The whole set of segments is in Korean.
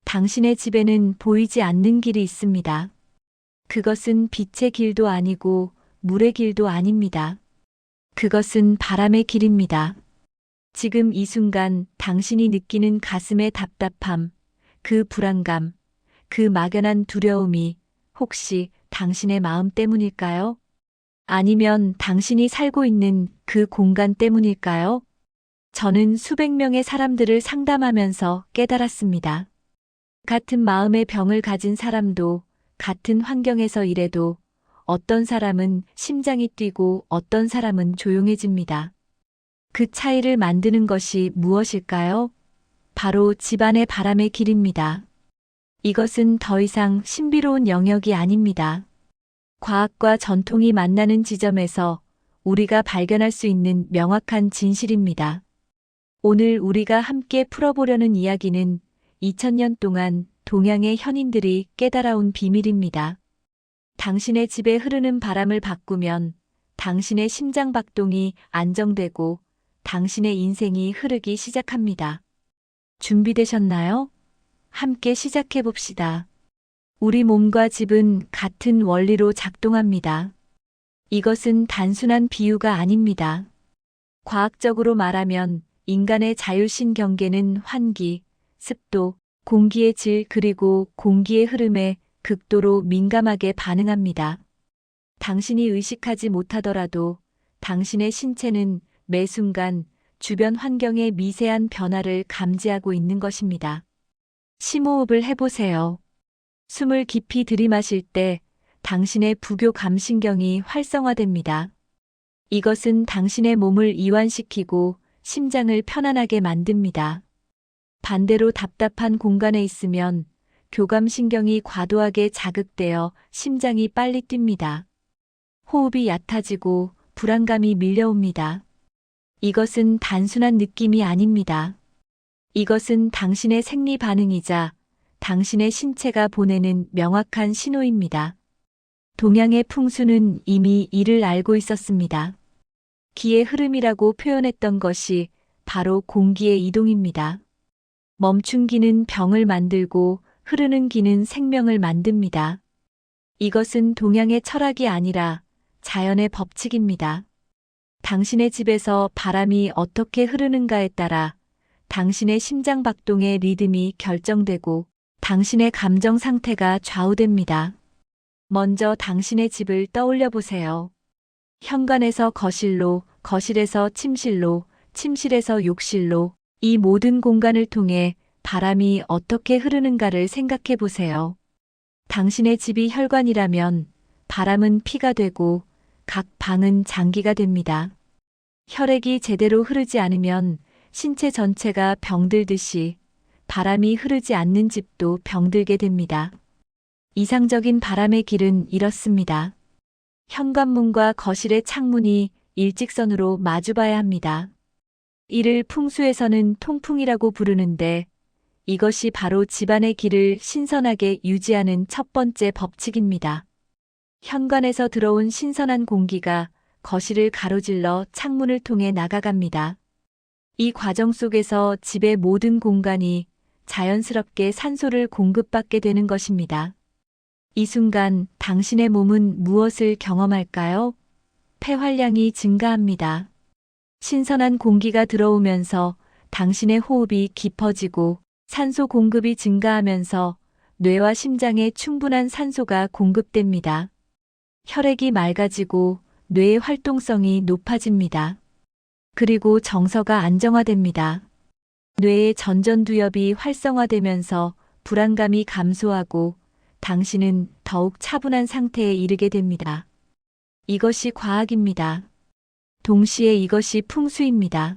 당신의 집에는 보이지 않는 길이 있습니다. 그것은 빛의 길도 아니고 물의 길도 아닙니다. 그것은 바람의 길입니다. 지금 이 순간 당신이 느끼는 가슴의 답답함, 그 불안감, 그 막연한 두려움이 혹시 당신의 마음 때문일까요? 아니면 당신이 살고 있는 그 공간 때문일까요? 저는 수백 명의 사람들을 상담하면서 깨달았습니다. 같은 마음의 병을 가진 사람도 같은 환경에서 일해도 어떤 사람은 심장이 뛰고 어떤 사람은 조용해집니다. 그 차이를 만드는 것이 무엇일까요? 바로 집안의 바람의 길입니다. 이것은 더 이상 신비로운 영역이 아닙니다. 과학과 전통이 만나는 지점에서 우리가 발견할 수 있는 명확한 진실입니다. 오늘 우리가 함께 풀어보려는 이야기는 2000년 동안 동양의 현인들이 깨달아온 비밀입니다. 당신의 집에 흐르는 바람을 바꾸면 당신의 심장 박동이 안정되고 당신의 인생이 흐르기 시작합니다. 준비되셨나요? 함께 시작해 봅시다. 우리 몸과 집은 같은 원리로 작동합니다. 이것은 단순한 비유가 아닙니다. 과학적으로 말하면 인간의 자율신경계는 환기, 습도, 공기의 질 그리고 공기의 흐름에 극도로 민감하게 반응합니다. 당신이 의식하지 못하더라도 당신의 신체는 매 순간 주변 환경의 미세한 변화를 감지하고 있는 것입니다. 심호흡을 해보세요. 숨을 깊이 들이마실 때 당신의 부교 감신경이 활성화됩니다. 이것은 당신의 몸을 이완시키고 심장을 편안하게 만듭니다. 반대로 답답한 공간에 있으면 교감신경이 과도하게 자극되어 심장이 빨리 뜁니다. 호흡이 얕아지고 불안감이 밀려옵니다. 이것은 단순한 느낌이 아닙니다. 이것은 당신의 생리 반응이자 당신의 신체가 보내는 명확한 신호입니다. 동양의 풍수는 이미 이를 알고 있었습니다. 기의 흐름이라고 표현했던 것이 바로 공기의 이동입니다. 멈춘 기는 병을 만들고 흐르는 기는 생명을 만듭니다. 이것은 동양의 철학이 아니라 자연의 법칙입니다. 당신의 집에서 바람이 어떻게 흐르는가에 따라 당신의 심장 박동의 리듬이 결정되고 당신의 감정 상태가 좌우됩니다. 먼저 당신의 집을 떠올려 보세요. 현관에서 거실로, 거실에서 침실로, 침실에서 욕실로 이 모든 공간을 통해 바람이 어떻게 흐르는가를 생각해 보세요. 당신의 집이 혈관이라면 바람은 피가 되고 각 방은 장기가 됩니다. 혈액이 제대로 흐르지 않으면 신체 전체가 병들듯이 바람이 흐르지 않는 집도 병들게 됩니다. 이상적인 바람의 길은 이렇습니다. 현관문과 거실의 창문이 일직선으로 마주봐야 합니다. 이를 풍수에서는 통풍이라고 부르는데 이것이 바로 집안의 길을 신선하게 유지하는 첫 번째 법칙입니다. 현관에서 들어온 신선한 공기가 거실을 가로질러 창문을 통해 나가갑니다. 이 과정 속에서 집의 모든 공간이 자연스럽게 산소를 공급받게 되는 것입니다. 이 순간 당신의 몸은 무엇을 경험할까요? 폐활량이 증가합니다. 신선한 공기가 들어오면서 당신의 호흡이 깊어지고 산소 공급이 증가하면서 뇌와 심장에 충분한 산소가 공급됩니다. 혈액이 맑아지고 뇌의 활동성이 높아집니다. 그리고 정서가 안정화됩니다. 뇌의 전전두엽이 활성화되면서 불안감이 감소하고 당신은 더욱 차분한 상태에 이르게 됩니다. 이것이 과학입니다. 동시에 이것이 풍수입니다.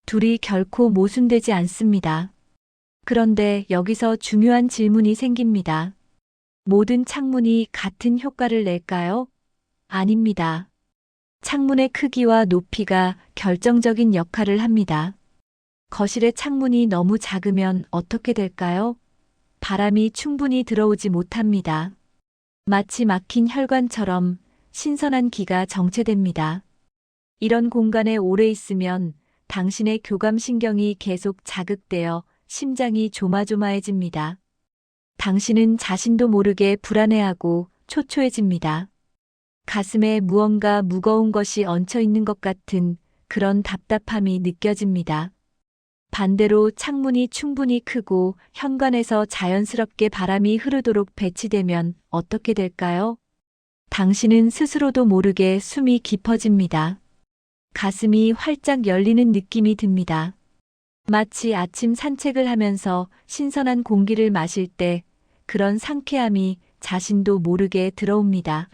둘이 결코 모순되지 않습니다. 그런데 여기서 중요한 질문이 생깁니다. 모든 창문이 같은 효과를 낼까요? 아닙니다. 창문의 크기와 높이가 결정적인 역할을 합니다. 거실의 창문이 너무 작으면 어떻게 될까요? 바람이 충분히 들어오지 못합니다. 마치 막힌 혈관처럼 신선한 기가 정체됩니다. 이런 공간에 오래 있으면 당신의 교감신경이 계속 자극되어 심장이 조마조마해집니다. 당신은 자신도 모르게 불안해하고 초조해집니다. 가슴에 무언가 무거운 것이 얹혀 있는 것 같은 그런 답답함이 느껴집니다. 반대로 창문이 충분히 크고 현관에서 자연스럽게 바람이 흐르도록 배치되면 어떻게 될까요? 당신은 스스로도 모르게 숨이 깊어집니다. 가슴이 활짝 열리는 느낌이 듭니다. 마치 아침 산책을 하면서 신선한 공기를 마실 때 그런 상쾌함이 자신도 모르게 들어옵니다.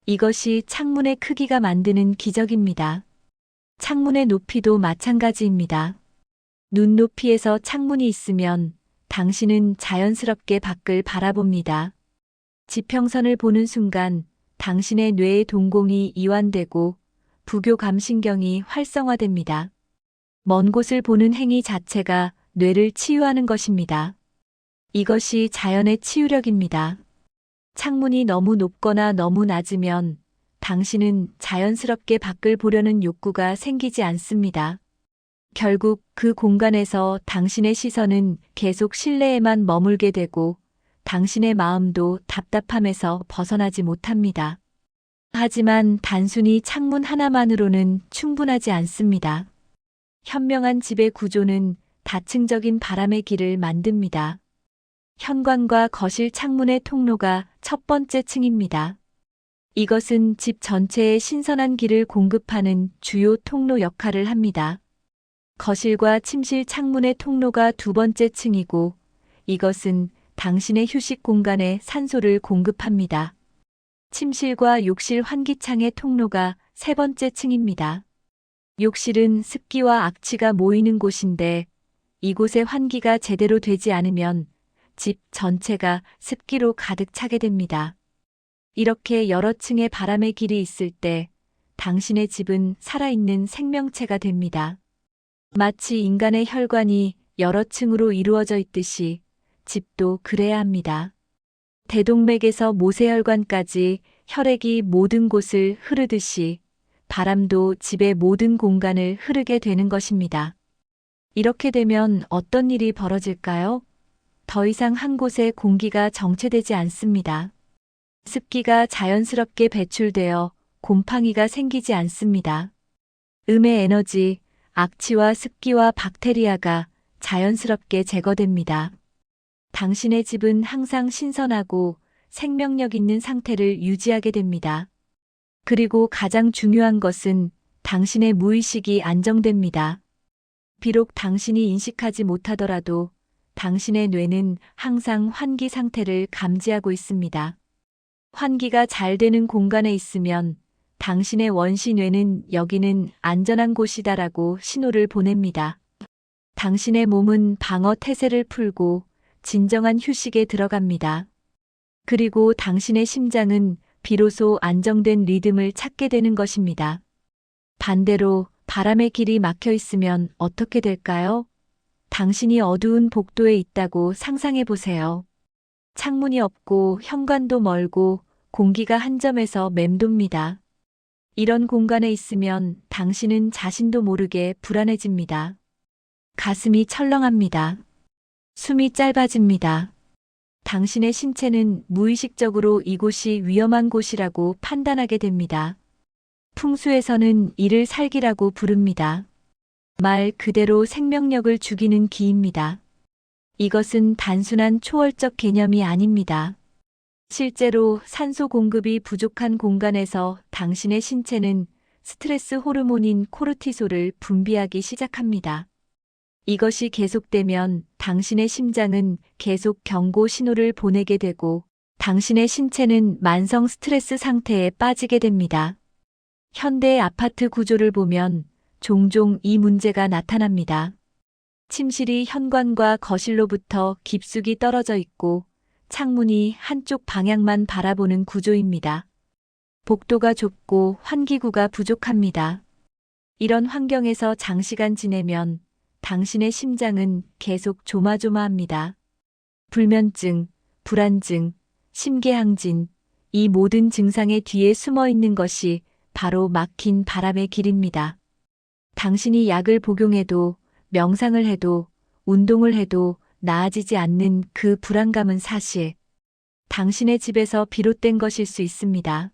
이것이 창문의 크기가 만드는 기적입니다. 창문의 높이도 마찬가지입니다. 눈높이에서 창문이 있으면 당신은 자연스럽게 밖을 바라봅니다. 지평선을 보는 순간 당신의 뇌의 동공이 이완되고 부교 감신경이 활성화됩니다. 먼 곳을 보는 행위 자체가 뇌를 치유하는 것입니다. 이것이 자연의 치유력입니다. 창문이 너무 높거나 너무 낮으면 당신은 자연스럽게 밖을 보려는 욕구가 생기지 않습니다. 결국 그 공간에서 당신의 시선은 계속 실내에만 머물게 되고 당신의 마음도 답답함에서 벗어나지 못합니다. 하지만 단순히 창문 하나만으로는 충분하지 않습니다. 현명한 집의 구조는 다층적인 바람의 길을 만듭니다. 현관과 거실 창문의 통로가 첫 번째 층입니다. 이것은 집 전체에 신선한 길을 공급하는 주요 통로 역할을 합니다. 거실과 침실 창문의 통로가 두 번째 층이고 이것은 당신의 휴식 공간에 산소를 공급합니다. 침실과 욕실 환기창의 통로가 세 번째 층입니다. 욕실은 습기와 악취가 모이는 곳인데 이곳의 환기가 제대로 되지 않으면 집 전체가 습기로 가득 차게 됩니다. 이렇게 여러 층의 바람의 길이 있을 때 당신의 집은 살아있는 생명체가 됩니다. 마치 인간의 혈관이 여러 층으로 이루어져 있듯이 집도 그래야 합니다. 대동맥에서 모세혈관까지 혈액이 모든 곳을 흐르듯이 바람도 집의 모든 공간을 흐르게 되는 것입니다. 이렇게 되면 어떤 일이 벌어질까요? 더 이상 한 곳에 공기가 정체되지 않습니다. 습기가 자연스럽게 배출되어 곰팡이가 생기지 않습니다. 음의 에너지, 악취와 습기와 박테리아가 자연스럽게 제거됩니다. 당신의 집은 항상 신선하고 생명력 있는 상태를 유지하게 됩니다. 그리고 가장 중요한 것은 당신의 무의식이 안정됩니다. 비록 당신이 인식하지 못하더라도 당신의 뇌는 항상 환기 상태를 감지하고 있습니다. 환기가 잘 되는 공간에 있으면 당신의 원시 뇌는 여기는 안전한 곳이다라고 신호를 보냅니다. 당신의 몸은 방어 태세를 풀고 진정한 휴식에 들어갑니다. 그리고 당신의 심장은 비로소 안정된 리듬을 찾게 되는 것입니다. 반대로 바람의 길이 막혀 있으면 어떻게 될까요? 당신이 어두운 복도에 있다고 상상해 보세요. 창문이 없고 현관도 멀고 공기가 한 점에서 맴돕니다. 이런 공간에 있으면 당신은 자신도 모르게 불안해집니다. 가슴이 철렁합니다. 숨이 짧아집니다. 당신의 신체는 무의식적으로 이곳이 위험한 곳이라고 판단하게 됩니다. 풍수에서는 이를 살기라고 부릅니다. 말 그대로 생명력을 죽이는 기입니다. 이것은 단순한 초월적 개념이 아닙니다. 실제로 산소 공급이 부족한 공간에서 당신의 신체는 스트레스 호르몬인 코르티솔을 분비하기 시작합니다. 이것이 계속되면 당신의 심장은 계속 경고 신호를 보내게 되고 당신의 신체는 만성 스트레스 상태에 빠지게 됩니다. 현대의 아파트 구조를 보면 종종 이 문제가 나타납니다. 침실이 현관과 거실로부터 깊숙이 떨어져 있고 창문이 한쪽 방향만 바라보는 구조입니다. 복도가 좁고 환기구가 부족합니다. 이런 환경에서 장시간 지내면 당신의 심장은 계속 조마조마합니다. 불면증, 불안증, 심계항진, 이 모든 증상의 뒤에 숨어 있는 것이 바로 막힌 바람의 길입니다. 당신이 약을 복용해도 명상을 해도 운동을 해도 나아지지 않는 그 불안감은 사실 당신의 집에서 비롯된 것일 수 있습니다.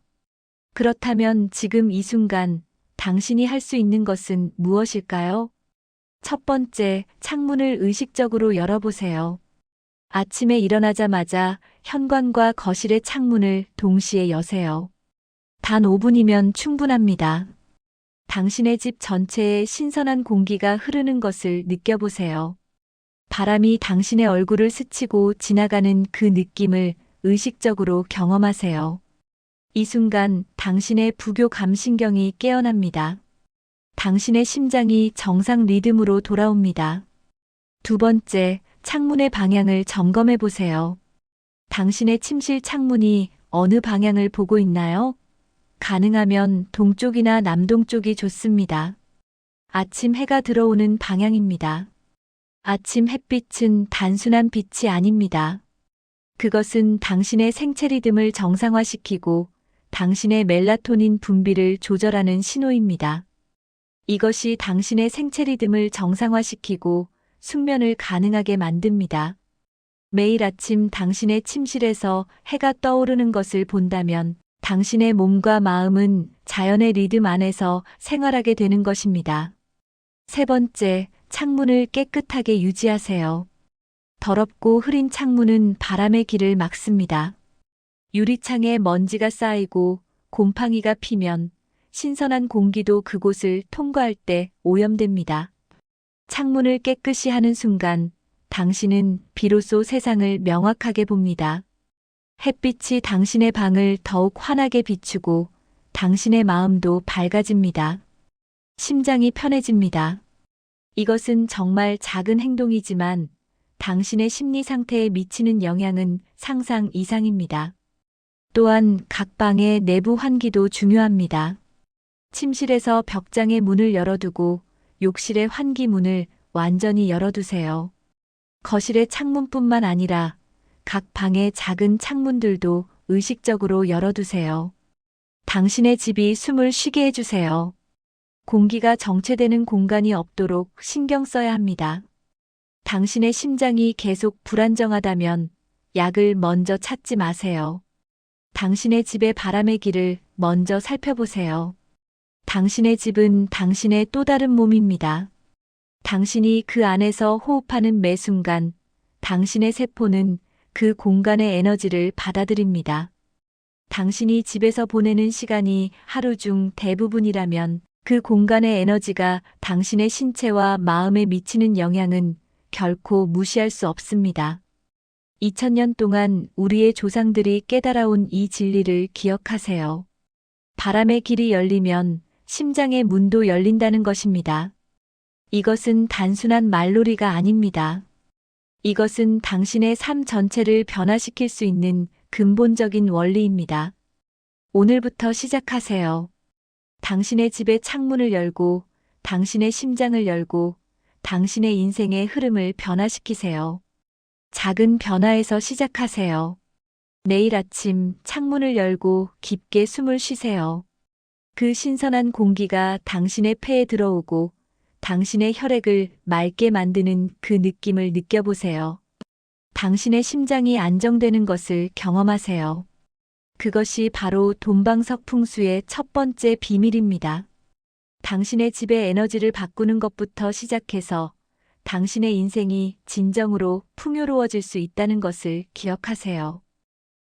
그렇다면 지금 이 순간 당신이 할 수 있는 것은 무엇일까요? 첫 번째, 창문을 의식적으로 열어보세요. 아침에 일어나자마자 현관과 거실의 창문을 동시에 여세요. 단 5분이면 충분합니다. 당신의 집 전체에 신선한 공기가 흐르는 것을 느껴보세요. 바람이 당신의 얼굴을 스치고 지나가는 그 느낌을 의식적으로 경험하세요. 이 순간 당신의 부교 감신경이 깨어납니다. 당신의 심장이 정상 리듬으로 돌아옵니다. 두 번째, 창문의 방향을 점검해 보세요. 당신의 침실 창문이 어느 방향을 보고 있나요? 가능하면 동쪽이나 남동쪽이 좋습니다. 아침 해가 들어오는 방향입니다. 아침 햇빛은 단순한 빛이 아닙니다. 그것은 당신의 생체 리듬을 정상화시키고 당신의 멜라토닌 분비를 조절하는 신호입니다. 이것이 당신의 생체 리듬을 정상화시키고 숙면을 가능하게 만듭니다. 매일 아침 당신의 침실에서 해가 떠오르는 것을 본다면 당신의 몸과 마음은 자연의 리듬 안에서 생활하게 되는 것입니다. 세 번째, 창문을 깨끗하게 유지하세요. 더럽고 흐린 창문은 바람의 길을 막습니다. 유리창에 먼지가 쌓이고 곰팡이가 피면 신선한 공기도 그곳을 통과할 때 오염됩니다. 창문을 깨끗이 하는 순간 당신은 비로소 세상을 명확하게 봅니다. 햇빛이 당신의 방을 더욱 환하게 비추고 당신의 마음도 밝아집니다. 심장이 편해집니다. 이것은 정말 작은 행동이지만 당신의 심리 상태에 미치는 영향은 상상 이상입니다. 또한 각 방의 내부 환기도 중요합니다. 침실에서 벽장의 문을 열어두고 욕실의 환기 문을 완전히 열어두세요. 거실의 창문뿐만 아니라 각 방의 작은 창문들도 의식적으로 열어두세요. 당신의 집이 숨을 쉬게 해주세요. 공기가 정체되는 공간이 없도록 신경 써야 합니다. 당신의 심장이 계속 불안정하다면 약을 먼저 찾지 마세요. 당신의 집의 바람의 길을 먼저 살펴보세요. 당신의 집은 당신의 또 다른 몸입니다. 당신이 그 안에서 호흡하는 매 순간 당신의 세포는 그 공간의 에너지를 받아들입니다. 당신이 집에서 보내는 시간이 하루 중 대부분이라면 그 공간의 에너지가 당신의 신체와 마음에 미치는 영향은 결코 무시할 수 없습니다. 2000년 동안 우리의 조상들이 깨달아온 이 진리를 기억하세요. 바람의 길이 열리면 심장의 문도 열린다는 것입니다. 이것은 단순한 말놀이가 아닙니다. 이것은 당신의 삶 전체를 변화시킬 수 있는 근본적인 원리입니다. 오늘부터 시작하세요. 당신의 집의 창문을 열고 당신의 심장을 열고 당신의 인생의 흐름을 변화시키세요. 작은 변화에서 시작하세요. 내일 아침 창문을 열고 깊게 숨을 쉬세요. 그 신선한 공기가 당신의 폐에 들어오고 당신의 혈액을 맑게 만드는 그 느낌을 느껴보세요. 당신의 심장이 안정되는 것을 경험하세요. 그것이 바로 돈방석 풍수의 첫 번째 비밀입니다. 당신의 집의 에너지를 바꾸는 것부터 시작해서 당신의 인생이 진정으로 풍요로워질 수 있다는 것을 기억하세요.